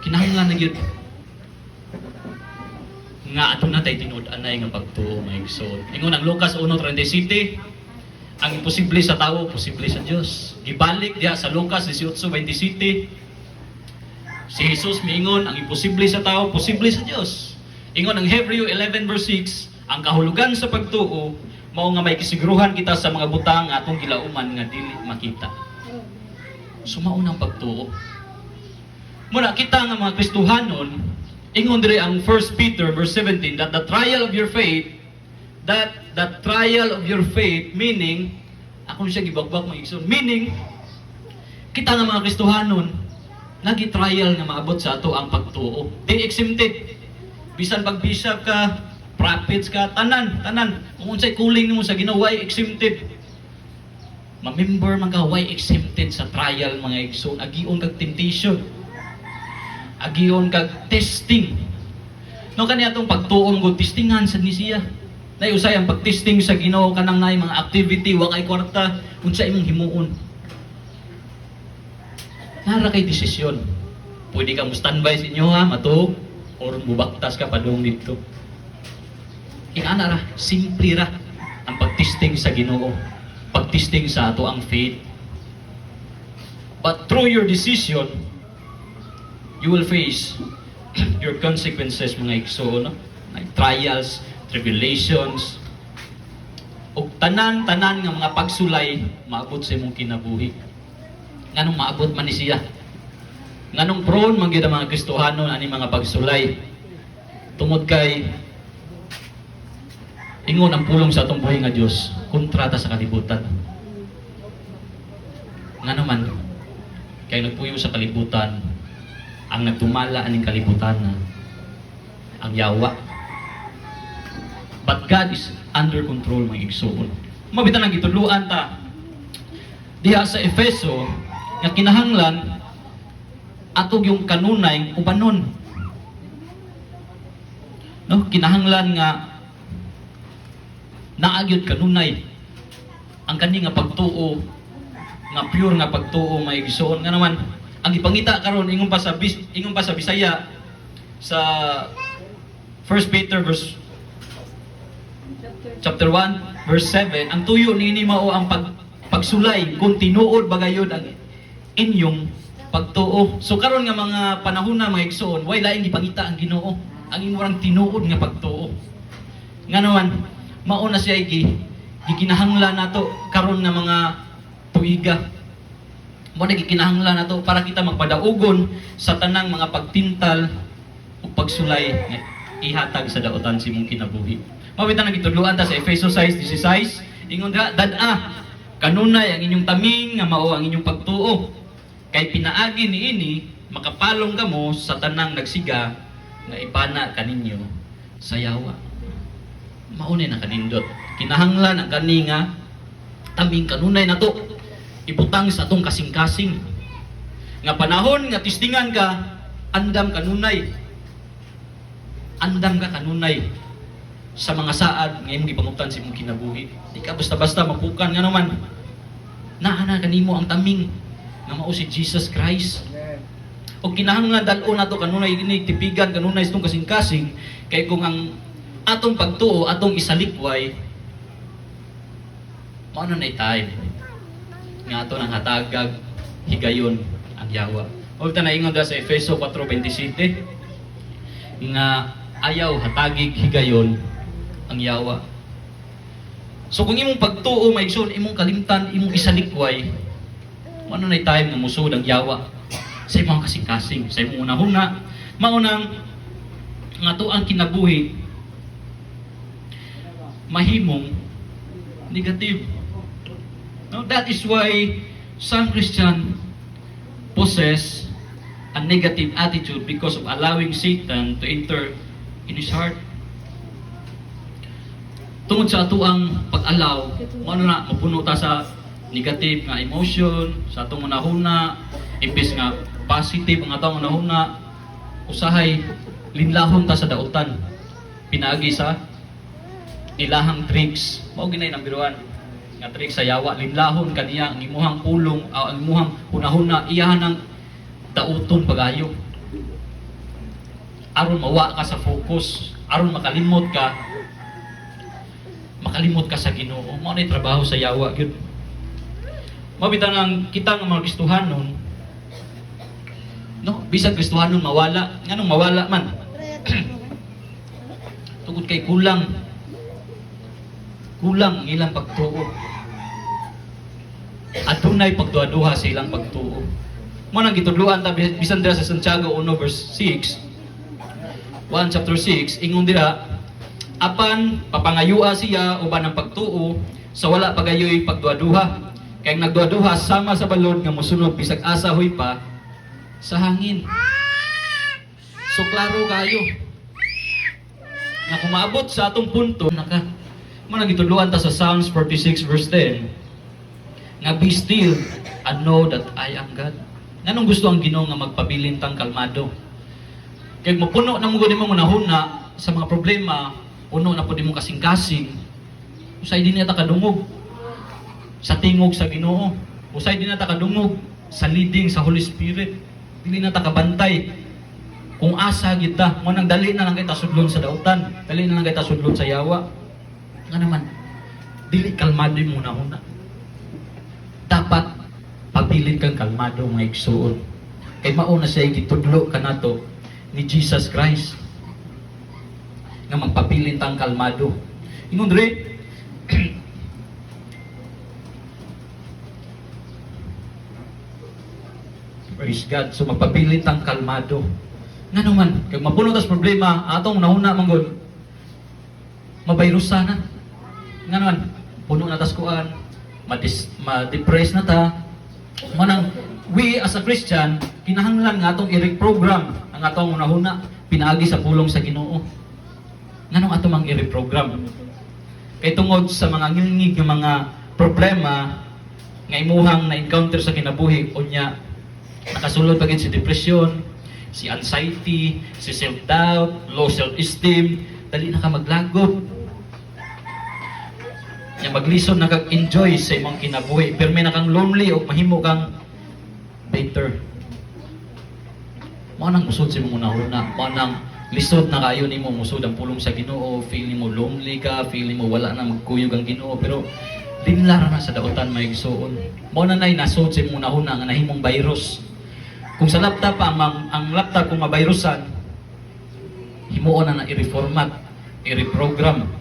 kinahanglan na gyud nga ato na tay tinud-anay nga pagtuo mga igsoon. Ingon ang Lucas 1:37, ang imposible sa tao, posible sa Dios. Gibalik diha sa Lucas 18:27, si Jesus miingon ang imposible sa tao, posible sa Dios. Ingon ang Hebreo 11:6, ang kahulugan sa pagtuo mao nga may kisiguruhan kita sa mga butang nga atong gilauman nga dili makita. Sumao nang pagtuo. Muna kita nga mga Kristohanon, ingon dire ang 1 Peter verse 17 that the trial of your faith, meaning ako siya gibagbag mga igsoon, meaning kita nga mga Kristohanon nagi-trial nga maabot sa ato ang pagtuo. Di exempted. Bisan pag bishop ka, prophets ka, tanan. Kung unsay calling nimo sa Ginoo, why exempted? Ma-member man ka, why exempted sa trial mga igsoon? Agion kag temptation. Agion kag testing. No kaniya atong pagtuon gud testingan sa ni siya. Nay usay ang pagtesting sa Ginoo kanang nay mga activity wa kay kwarta unsa imong himuon. Nara kay desisyon. Pwede ka mo standby sa inyo ha, mato or mubaktas ka padung dito. Ingana ra, simple ra ang pagtesting sa Ginoo. Pagtesting sa ato ang faith. But through your decision, you will face your consequences mga igsoon, no? Like trials, tribulations, ug tanan nga mga pagsulay maabot sa imong kinabuhi. Nganong maabot man ni siya? Nganong prone man gyud ang mga Kristohanon ani mga pagsulay? Tungod kay ingon ang pulong sa atong buhay nga Dios, kontrata sa kalibutan. Ngano man kay nagpuyo sa kalibutan, ang nagtumala aning kalibutan na ang yawa. But God is under control mga igsoon. Mabitan ang gituluan ta diha sa Efeso nga kinahanglan atog yung kanunay ubanon. No, kinahanglan nga naagyod kanunay ang kani nga pagtuo nga pure nga pagtuo mga igsoon nga naman ang ipangita karon ingon pa sa Bisaya sa 1 Peter chapter 1 verse 7, ang tuyo niini mao ang pagsulay kung tinuod bagayod ang inyong pagtuo. So karon nga mga panahon na mga igsoon, way laing gipangita ang Ginoo ang imong tinuod nga pagtuo. Nga naman mao na siya gikinahanglan nato karon nga mga tuiga. Mo na gikinahanglan nato para kita magpadaugon sa tanang mga pagtintal ug pagsulay nga ihatag sa daotan si mong kinabuhi. Mabitan ang gitudloan ta sa Efeso 6:16, ingon ra dad-a kanunay ang inyong taming nga mao ang inyong pagtuo. Kay pinaagi niini makapalong kamo sa tanang nagsiga nga ipana kaninyo sa yawa. Maunay na kanindot. Kinahanglan ang kani nga taming kanunay nato ibutang sa atong kasing-kasing. Nga panahon nga tistingan ka, andam kanunay. Andam ka kanunay sa mga saad nga imong gipangutan sa imong kinabuhi. Di ka basta-basta mapukan nga naman. Naa kanimo ang taming nga mao si Jesus Christ. O kinahanglan dal-o nato kanunay ini tipigan kanunay sa itong kasing-kasing kay kung ang atong pagtuo atong isalikway mao na time nga ato nang hatagag higayon ang yawa. O ta na ingon sa Efeso 4:27 nga ayaw hatagig higayon ang yawa. So kung imong pagtuo maigsoon imong kalimtan imong isalikway ano na time nga musud ang yawa sa imong kasing-kasing sa imong unahuna mao nang nga to ang kinabuhi mahimong negative. No, that is why some Christian possess a negative attitude because of allowing Satan to enter in his heart. Tungod sa ato ang pag-allow, ano na, mapuno ta sa negative nga emotion, sa atong unahuna, imbes nga positive ang atong unahuna, usahay, linlahon ta sa dautan. Pinaagi sa ilahang tricks. Mao ginay nang biruan nga tricks sa yawa, linlahon kaniya ang imuhang pulong, ang imuhang hunahuna, iyahan ng dauton pagayo. aron mawa ka sa focus, aron makalimot ka sa Ginoo. Mao ni trabaho sa yawa gyud. Mabitang ang kita nga mga Kristohanon, no, bisag Kristohanon mawala, nganong mawala man. Tungod kay kulang ilang pagtuo. Adunay pagduha-duha sa ilang pagtuo. Mo nang gitudloan ta bisan dira sa Santiago 1 verse 6. 1 chapter 6 ingon dira, apan papangayua siya uban ng pagtuo sa wala pagayoy pagduha-duha. Kay nagduha-duha sama sa balod nga mosunod bisag asa huy pa sa hangin. So klaro kayo nga kung maabot sa atong punto mo nang gitudloan ta sa Psalms 46 verse 10 nga be still and know that I am God. Nganong gusto ang Ginoo nga magpabilin tang kalmado? Kay mapuno na mo gud mo nahuna sa mga problema, puno na pud mo kasing-kasing. Usay din nata kadungog sa tingog sa Ginoo. Usay din nata kadungog sa leading sa Holy Spirit. Dili nata kabantay kung asa kita. Mo nang dali na lang kita sudlon sa dautan, dali na lang kita sudlon sa yawa. Nga naman, dili kalmado mo na huna. Dapat pabilin kang kalmado mga igsuon. Kay mao na siya gitudlo kanato ni Jesus Christ nga magpabilin tang kalmado. Ingon dre praise God. So magpabilin tang kalmado. Nga naman, kay mapuno tas problema atong nahuna manggod mabayrusa na. Nga naman, puno na tas kuan, ma-depress na ta. Manang we as a Christian, kinahanglan nga atong i-reprogram ang atong unahuna pinaagi sa pulong sa Ginoo. Nganong ato mang i-reprogram? Kay tungod sa mga ngilngig nga mga problema nga imuhang na-encounter sa kinabuhi, unya nakasulod pa gid si depression, si anxiety, si self-doubt, low self-esteem, dali na ka maglagot. Nga maglison na kag-enjoy sa imong kinabuhi, pero may nakang lonely o mahimo kang bitter. Mao nang musod sa imong una-una, mao nang lisod na kayo nimo musod ang pulong sa Ginoo, feel nimo lonely ka, feel nimo wala na magkuyog ang Ginoo, pero linlara na sa dautan may igsuon. Mao na nay nasod sa imong una-una nga nahimong virus. Kung sa laptop ang laptop kung mabirusan, himuon na i-reformat, i-reprogram.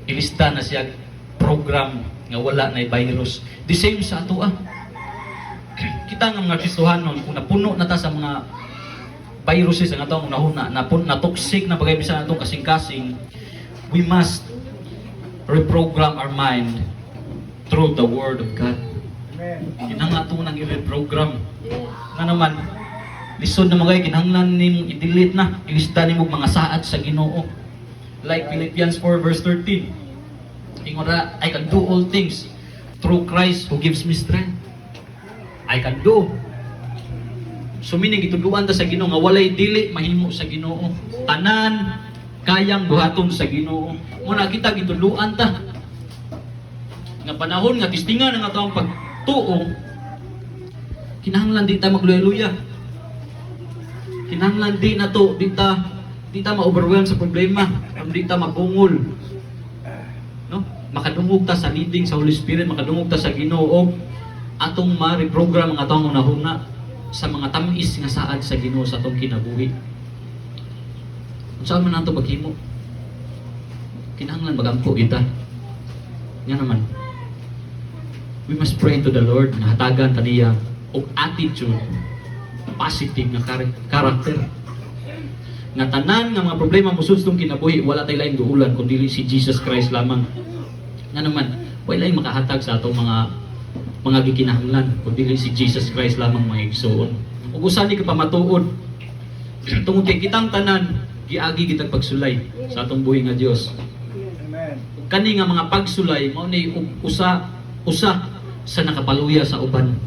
Ilista na siya program nga wala na virus. The same sa ato Kita nga mga Kristohanon, kung napuno na ta sa mga viruses ang atong unahuna, na toxic na bagay bisan atong kasing-kasing, we must reprogram our mind through the Word of God. Yun ang atong nang i-reprogram. Nga naman, lisod na mga kinahanglan nimong i-delete na, ilista nimong mga saad sa Ginoo. Like Philippians 4 verse 13. Ingon ra, I can do all things through Christ who gives me strength. I can do. So meaning gitudluan ta sa Ginoo nga walay dili mahimo sa Ginoo. Tanan kayang buhaton sa Ginoo. Muna kita gitudluan ta nga panahon nga tistingan ang atong pagtuo, kinahanglan di ta magluya-luya. Kinahanglan di na to, di ta ma-overwhelm sa problema, di ta mabungol. No? Makadungog ta sa leading sa Holy Spirit, makadungog ta sa Ginoo, atong ma-reprogram ang atong unahuna sa mga tamis nga saad sa Ginoo sa atong kinabuhi. Saan man nato maghimo? Kinahanglan magampo kita. Nga naman, we must pray to the Lord na hatagan kaniya og attitude, positive na character. Nga tanan nga mga problema musud tong kinabuhi, wala tay lain duulan kundi si Jesus Christ lamang. Nga naman, wala lain makahatag sa atong mga gikinahanglan kundi si Jesus Christ lamang mga igsoon. Ug usa ni ka pamatuod tungod kay kitang tanan giagi kitag pagsulay sa atong buhi nga Dios. Amen. Kani nga mga pagsulay mao ni usa sa nakapaluya sa uban.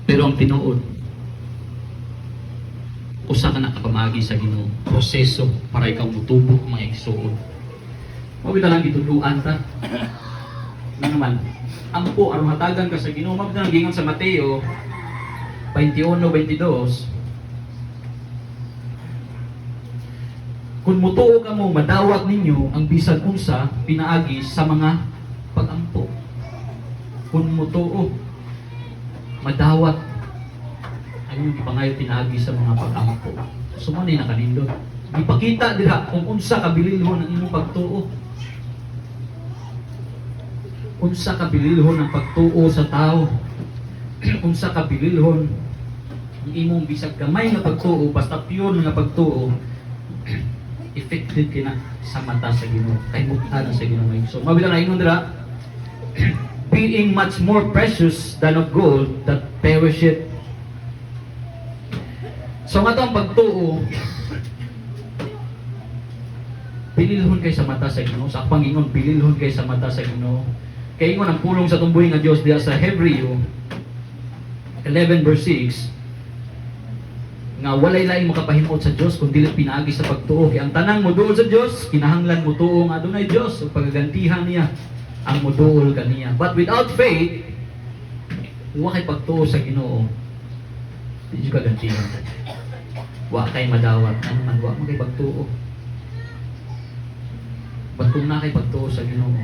Pero ang tinuod, usa ka nakapamagi sa Ginoo. Proseso para ikaw mutubok mga igsoon. Mabita lang gitudluan ta. Nga naman, ang po aron hatagan ka sa Ginoo, mabita lang gingon sa Mateo 21-22, kung mutuo ka mo, madawat ninyo ang bisan unsa pinaagi sa mga pag-ampo. Kung mutuo, madawat ang inyong ipangayo pinaagi sa mga pag-ampo. Sumanay na kanindot. Ipakita dira kung unsa kabililhon ang inyong pagtuo. Unsa kabililhon ang pagtuo sa tao. Unsa kabililhon ang imong bisag gamay nga pagtuo, basta pure nga pagtuo, effective kina sa mata sa Ginoo, kay mutanan sa Ginoo. So mabilang na ingon dira, being much more precious than of gold that perisheth. So nga ang pagtuo, pililhon kay sa mata sa Ginoo. Sa akong ingon, pililhon kay sa mata sa Ginoo. Kay ingon ang pulong sa tumbuhi nga Dios diha sa Hebreo 11 verse 6, nga walay laing makapahimot sa Dios kung dili pinaagi sa pagtuo. Kay ang tanang moduol sa Dios, kinahanglan mo tuo nga adunay Dios ug pagagantihan niya ang moduol kaniya. But without faith, wa kay pagtuo sa Ginoo, di ka gantihan. Wa kay madawat, ano man wa kay pagtuo. But kung na kay pagtuo sa Ginoo,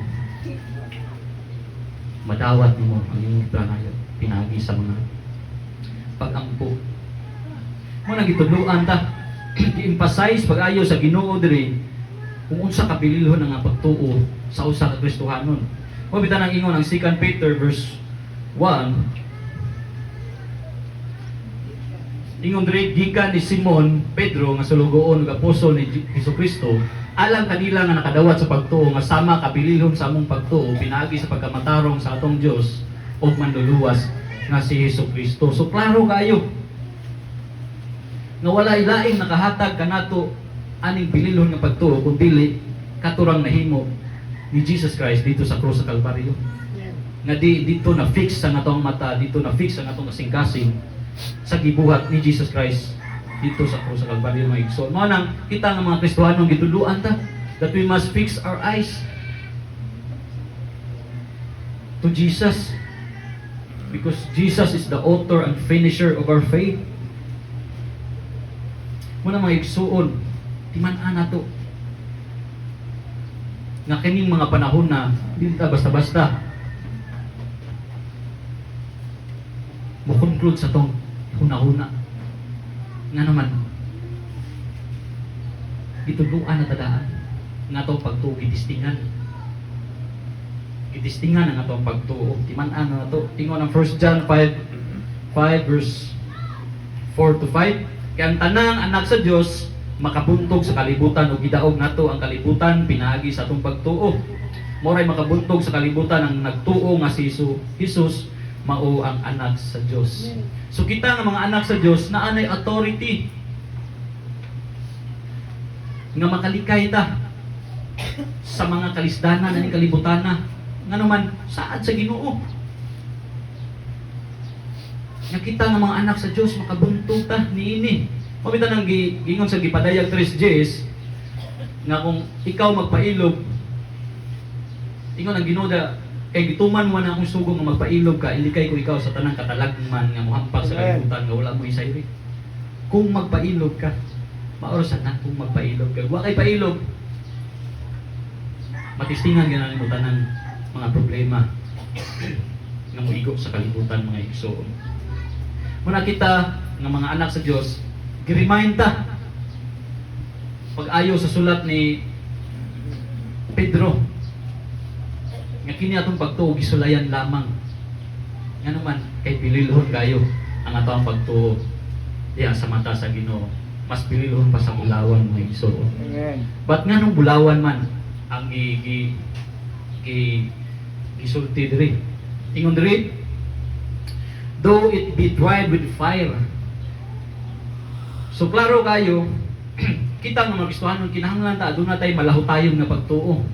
madawat mo ang inyong planayo pinagi sa mga pag-ampo. Mo nang gitudloan ta, i-emphasize pag-ayo sa Ginoo diri kung unsa kabililhon ang pagtuo sa usa ka Kristohanon. Mo bitan ang ingon ang 2 Peter verse 1. Ingon diri gikan ni Simon Pedro nga sulugoon ug apostol ni Hesukristo, alang kanila nga nakadawat sa pagtuo nga sama kabililhon sa among pagtuo pinaagi sa pagkamatarong sa atong Dios ug manluluwas nga si Hesukristo. So klaro kayo nga walay laing nakahatag kanato aning bililhon nga pagtuo kung dili katurang nahimo ni Jesus Christ dito sa krus sa Kalbaryo. Nga dito na fix sa natong mata, dito na fix sa natong kasing-kasing sa gibuhat ni Jesus Christ dito sa krus sa Kalbaryo mga igsoon. Mao nang kita nga mga Kristohanong gituluan ta that we must fix our eyes to Jesus, because Jesus is the author and finisher of our faith. Muna mga igsuon, timan-an nato nga kining mga panahon na dili ta basta-basta mo conclude sa tong huna-huna nga naman gituluan na tadaan nga tong pagtuo gitistingan ang atong pagtuo, timan-an na to. Tingon ang 1 John 5 verse 4 to 5. Kaya ang tanang anak sa Dios makabuntog sa kalibutan o gidaog nato ang kalibutan pinaagi sa atong pagtuo. Moray makabuntog sa kalibutan ang nagtuo nga si Jesus mao ang anak sa Dios. So kita nga mga anak sa Dios na anay authority nga makalikay ta sa mga kalisdanan ani kalibutana nga naman saad sa Ginoo. Nakita ng mga anak sa Diyos, makabuntog ta niini. Mabita nang gingon sa gipadayag 3:10 nga kung ikaw magpailog, ingon ang Ginoo kay gituman mo na akong sugong nga magpailog ka, ilikay ko ikaw sa tanang katalagman nga mohampak sa kalibutan nga wala mo isayri. Kung magpailog ka, maorasan na kung magpailog ka. Wa kay pailog, matistingan gananin mo tanang mga problema nga moigo sa kalibutan mga igsoon. Muna kita ng mga anak sa Diyos, gi-remind ta pag-ayo sa sulat ni Pedro nga kini atong pagtuo gisulayan lamang nga naman kay pililhon kayo ang atong pagtuo diha sa mata sa Ginoo, mas pililhon pa sa bulawan mga igsoon. But nga nung bulawan man ang gisulti diri, ingon diri, though it be tried with fire. So klaro kayo, kita nga mga Kristohanon kinahanglan ta aduna tay malahutayon nga pagtuo.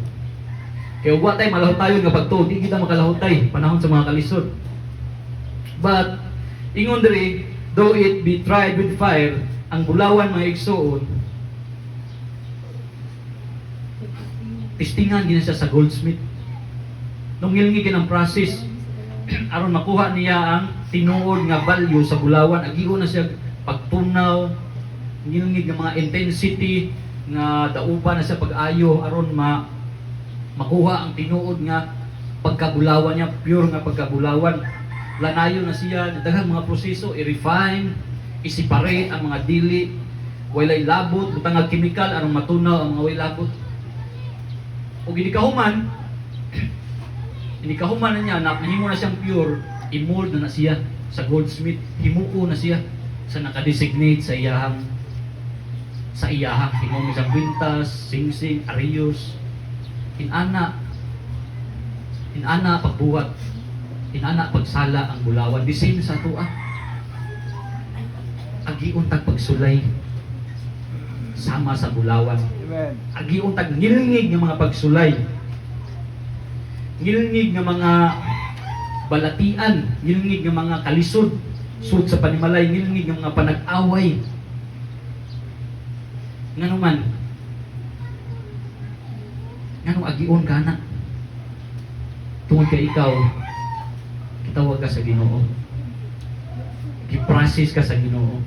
Kaya wa tay malahutayon nga pagtuo, di kita makalahutay panahon sa mga kalisod. But ingon diri, though it be tried with fire, ang bulawan mga igsoon, testingan gina siya sa goldsmith. Nung ngilngi kinang process aron makuha niya ang tinuod nga value sa bulawan, agiho na siya pagtunaw, ngilngig nga mga intensity nga dauba na siya pag-ayo aron makuha ang tinuod nga pagkabulawan niya, pure nga pagkabulawan. Lanayon na siya, daghang mga proseso, i-refine, i-separate ang mga dili, walay labot, butang nga chemical aron matunaw ang mga walay labot. O ginikahuman na niya, nahimo na siyang pure, i-mold na siya sa goldsmith, himuko na siya sa nakadesignate sa iyahang himong isang kwintas, singsing, arios, inana pagbuhat, inana pagsala ang bulawan. The same sa tuwa, agiun tag pagsulay sama sa bulawan. Amen. Agiun tag ngilngig nga mga pagsulay, ngilngig nga mga balatian, ngilngig nga mga kalisod sud sa panimalay, ngilngig nga mga panag-away. Nganuman agiun ka na tungod kay ikaw kitawag ka sa Ginoo, giprocess ka sa Ginoo,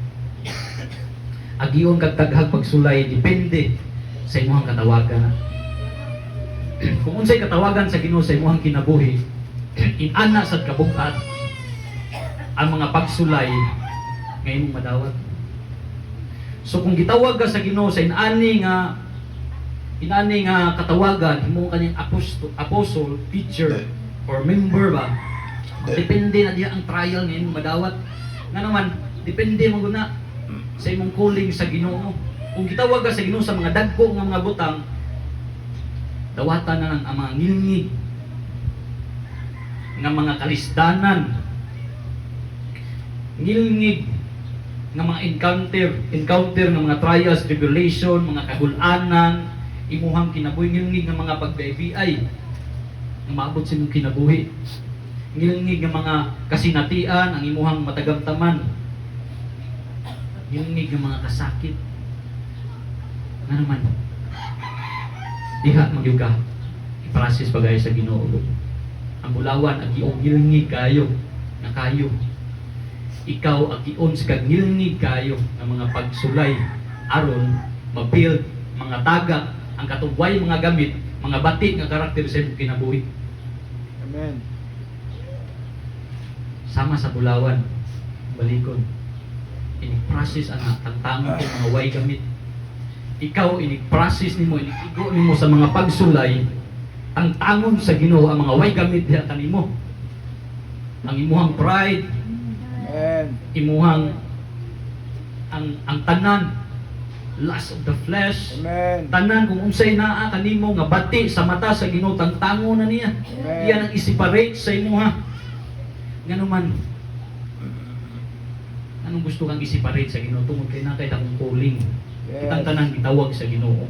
agiun kag taghag pagsulay depende sa imong katawagan. Kung unsay katawagan sa Ginoo sa imong kinabuhi, inana sad kabug-at ang mga pagsulay nga imong madawat. So kung gitawag ka sa Ginoo sa inani nga katawagan, himo kanyang apostle, teacher, or member ba, depende na diya ang trial nga imong madawat. Nga naman, depende mo guna sa imong calling sa Ginoo. Kung gitawag ka sa Ginoo sa mga dagko nga mga butang, dawatan na lang ang mga ngilngig nga mga kalisdanan, ngilngig nga mga encounter nga mga trials, tribulation, mga kagulanan, imuhang kinabuhi, ngilngig nga mga pagbaybiyay nga maabot sa imong kinabuhi, ngilngig nga mga kasinatian ang imuhang matagamtaman, ngilngig nga mga kasakit. Nga naman, diha magyud ka i-process pagay sa Ginoo. Ang bulawan agiong ngilngig kayo na kayo, ikaw agion sa ngilngig kayo ng mga pagsulay aron ma-build mga tagak ang katubway mga gamit, mga bati nga karakter sa imong kinabuhi. Amen. Sama sa bulawan, balikon, ini-process ang tagtangon ko mga way gamit. Ikaw ini-process nimo, iniigo nimo sa mga pagsulay ang tangon sa Ginoo, ang mga way gamit diha kanimo. Ang imuhang pride, Amen. imuhang ang tanan, lust of the flesh, Amen. tanan kung unsay naa kanimo nga bati sa mata sa Ginoo, tango na niya. Amen. Iyan ang i-separate sa imuha. Nganuman, anong gusto kang i-separate sa Ginoo tungod kay nakay akong calling. Yes. Kitang tanan gitawag sa Ginoo.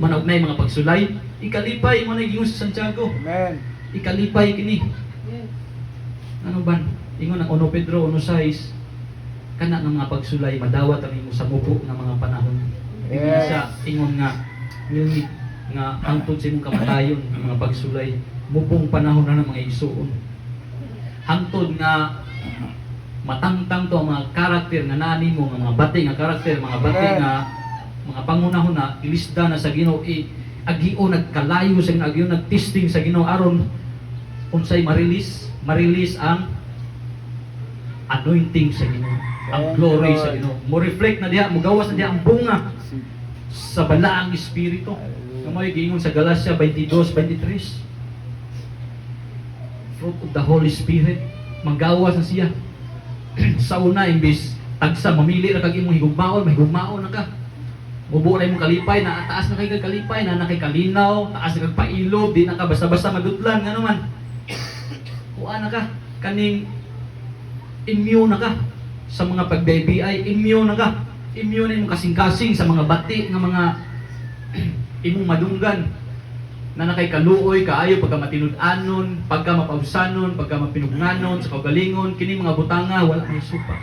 Manog na mga pagsulay, ikalipay mo na gingon sa Santiago. Amen. Ikalipay kini. Ano ban? Ingon ang 1 Pedro 1:6, kana ng mga pagsulay madawat ang imo sa mubo ng mga panahon. Hindi Yes. siya ingon nga ngunit nga hangtod sa imong kamatayon ang mga pagsulay, mubong panahon na ng mga igsuon. Hangtod nga matangtang to ang mga karakter nga nani mo, nga mga bati nga karakter, mga bati nga mga pangunahon na ilista na sa Ginoo, agio nagkalayo sa Ginoo, agio nagtesting sa Ginoo aron unsay marilis ang anointing sa Ginoo, ang glory sa Ginoo. Mo reflect na diha, mo gawas na diha ang bunga sa balaang espiritu. Kamoy giingon sa Galacia 22:23. Fruit of the Holy Spirit, manggawas na siya. Sa una imbis tagsa mamili ra kag imong higugmaon, mahigugmaon na ka. Mubuo na imong kalipay, na taas na kay kag kalipay, na kay kalinaw, taas na kag pailob, di na ka basta-basta madutlan nga naman. Kuha na ka kaning immune na ka sa mga pag-BBI, immune na ka. Immune na imong kasing-kasing sa mga bati nga mga imong madunggan na nakay kaluoy kaayo pagka matinud-anon, pagka mapausanon, pagka mapinugnanon sa kaugalingon, kini mga butanga wala may supa.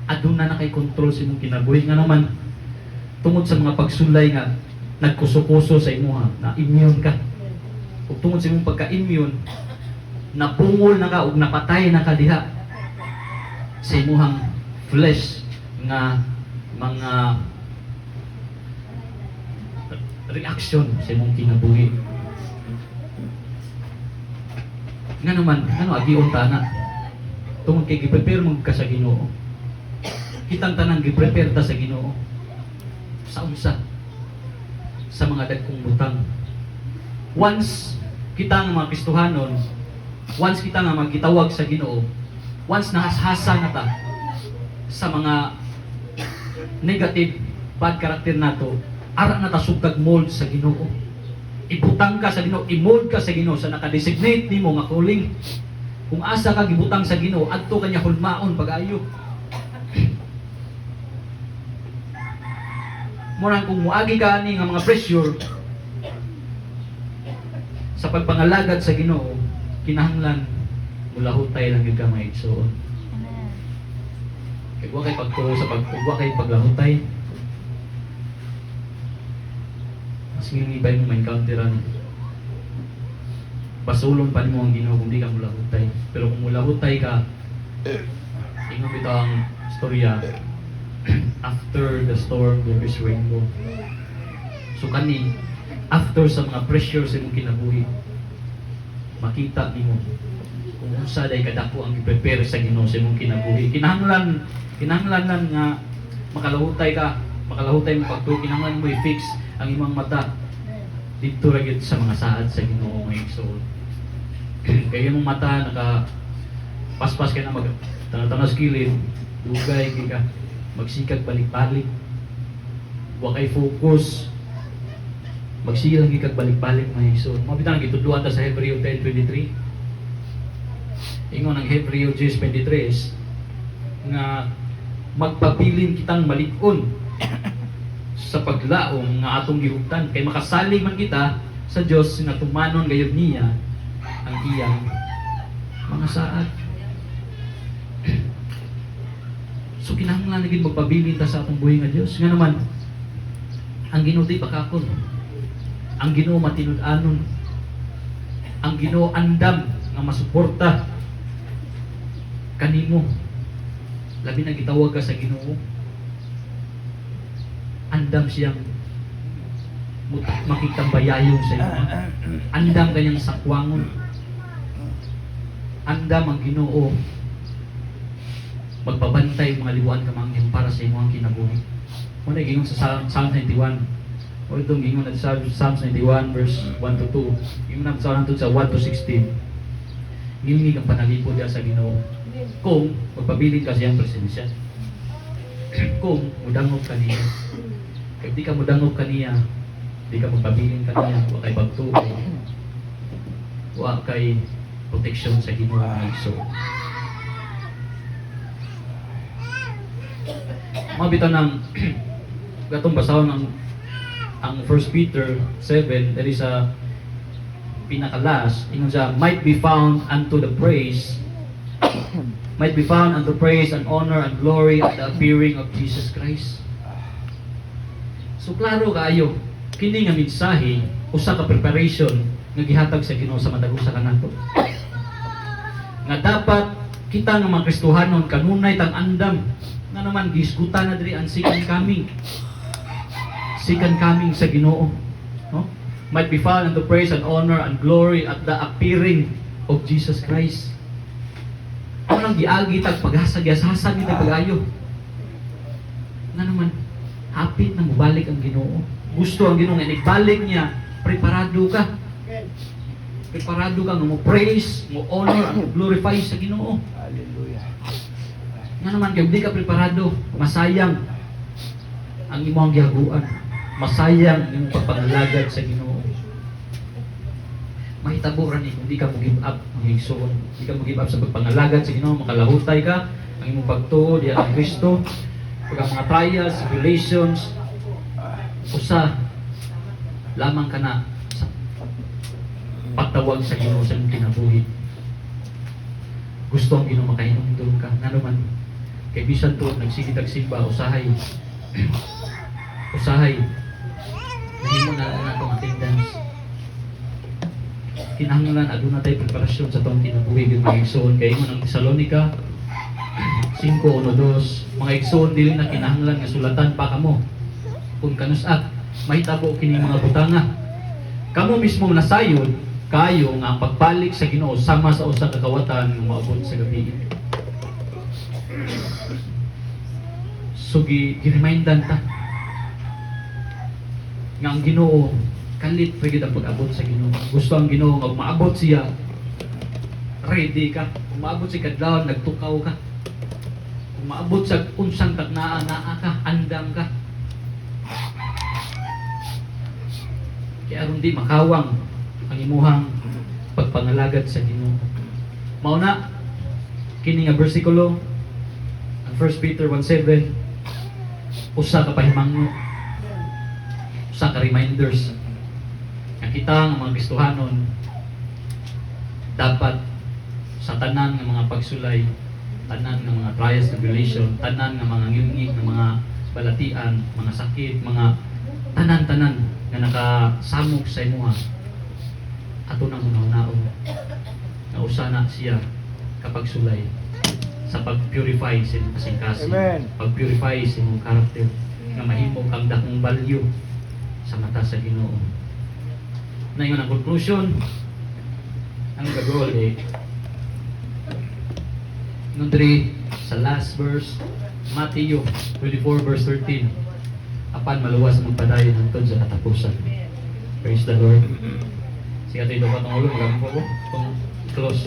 Aduna na kay control sa imong kinabuhi nga naman tungod sa mga pagsulay nga nagkuso-kuso sa imuha na immune ka. Ug tungod sa imong pagka-immune, napungol na ka ug napatay na ka diha sa imuhang flesh nga mga reaction sa imong kinabuhi. Nga naman, ano agion ta na? Tungod kay gi-prepare mo ka sa Ginoo. Kitang tanang gi-prepare ta sa Ginoo. Sa unsa? Sa mga dagkong butang. Once kita nga mga Kristohanon, once kita nga magitawag sa Ginoo, once nahashasa na ta sa mga negative, bad character nato, ara na ta sugtag mold sa Ginoo. Ibutang ka sa Ginoo, i-mold ka sa Ginoo sa naka-designate nimo nga calling. Kung asa ka gibutang sa Ginoo, adto kanya hulmaon pag-ayo. Murang kung muagi ka ani nga mga pressure sa pagpangalagad sa Ginoo, kinahanglan mulahutay lang gyud ka maigsoon. Kay wa kay pagtuo sa pagwa kay paglahutay. Mas ngingibay mo ma-encounteran. Pasulon pa nimo ang Ginoo kung di ka mulahutay. Pero kung mulahutay ka, ingon bitaw ang storya, after the storm there is rainbow. So kani, after sa mga pressure sa imong kinabuhi, makita nimo kung unsa day kadako ang i-prepare sa Ginoo sa imong kinabuhi. Kinahanglan lang nga makalahutay ka, makalahutay mo pagtuo, kinahanglan mo i-fix ang imong mata dito ra gyud sa mga saad sa Ginoo mga igsoon. Kaya imong mata naka paspas ka na mag tanaw sa kilid, dugay kay ka magsikag balik-balik. Wa kay focus. Magsilang kag balik-balik mga igsoon. Mabitang gitudluan ta sa Hebreo 10:23. Ingon ang Hebreo 10:23 nga magpabilin kitang malig-on sa paglaom nga atong gihugtan kay makasalig man kita sa Dios nga tumanon gayud niya ang iyang mga saad. So kinahanglan na gid magpabilin ta sa atong buhi nga Dios. Nga naman ang Ginoo di pakakon. Ang Ginoo matinud-anon. Ang Ginoo andam nga masuporta kanimo. Labi na gitawag ka sa Ginoo, andam siyang makitang bayayong sa iyo. Andam kanyang sakwangon. Andam ang Ginoo magpabantay mga liwan ka mangyang para sa imong kinabuhi. Muna gingon sa Psalm 91. O itong gingon at sa Psalm 91 verse 1 to 2. Gingon na sa 1 to 16. Ngilingig ang panalipod niya sa Ginoo. Kung magpabilin ka siyang presensya. Kung mudangog ka niya. Kaya di ka mudangog ka niya, di ka magpabilin ka niya, wa kay pagtuo, wa kay proteksyon sa Ginoo ng igso. Mabitaw ng gatong basahon ng ang 1 Peter 7, there is a pinakalas, ingon siya, might be found unto praise and honor and glory at the appearing of Jesus Christ. So klaro kaayo, kini nga mensahe usa ka preparation nga gihatag sa Ginoo sa matag usa kanato. Nga dapat kita nga mga Kristohanon kanunay tang andam nga naman gisgutan na diri ang second coming. Second coming sa Ginoo, no? Might be found unto praise and honor and glory at the appearing of Jesus Christ. Ano nang giagi tag paghasag-hasag ni pag-ayo. Nga naman hapit na mubalik ang Ginoo. Gusto ang Ginoo nga ibalik niya, preparado ka. Preparado ka nga mo praise, mo honor, and glorify sa Ginoo. Hallelujah. Nga naman kay di ka preparado, masayang ang imong gihaguan. Masayang ang imong pagpangalagad sa Ginoo. Mahitabo ra ni kung di ka mo give up ang igsoon. Di ka mo give up sa pagpangalagad sa Ginoo, makalahutay ka ang imong pagtuo diha kay Kristo. Pag ang mga trials, tribulations, usa lamang ka na sa pagtawag sa Ginoo sa imong kinabuhi. Gusto ang Ginoo makahinumdum ka. Nga naman, kay bisan to nagsigitag simba, usahay. Usahay. Hindi mo na itong attendance. kinahanglan aduna tay preparasyon sa tong kinabuhi gyud mga igsoon kay mo ng Tesalonica 5:1-2 mga igsoon dili na kinahanglan nga sulatan pa kamo kung kanus-at mahitabo kini mga butanga kamo mismo nasayod kayo nga ang pagbalik sa Ginoo sama sa usa ka kawatan nga maabot sa gabi. So gi-remindan ta nga ang Ginoo kalit pa gyud ang pag-abot sa Ginoo. Gusto ang Ginoo nga maabot siya ready ka. Kung maabot si kadlawon nagtukaw ka. Kung maabot sa unsang kagnaa-naa ka, andam ka. Kaya aron di makawang ang imuhang pagpangalagad sa Ginoo. Mauna kini nga bersikulo ang 1 Peter 1:7 usa ka pahimangno usa ka reminders nga kita nga mga Kristohanon dapat sa tanan ng mga pagsulay, tanan ng mga trials, tribulation, tanan ng mga ngilngig, ng mga balatian, mga sakit, mga tanan-tanan nga nakasamok sa imuha ato nang unaw-unaon na usa na siya kapag sulay sa pag-purify sa imong kasing-kasing, Amen. pag-purify sa imong karakter nga mahimo kang dakong value sa mata sa Ginoo. Na yun ang conclusion ang gagol nung diri sa last verse Matthew 24:13 apan maluwas ang padayon hangtod sa katapusan. Praise the Lord. Siya tayo dapat ng ulo, magamit po ko itong close.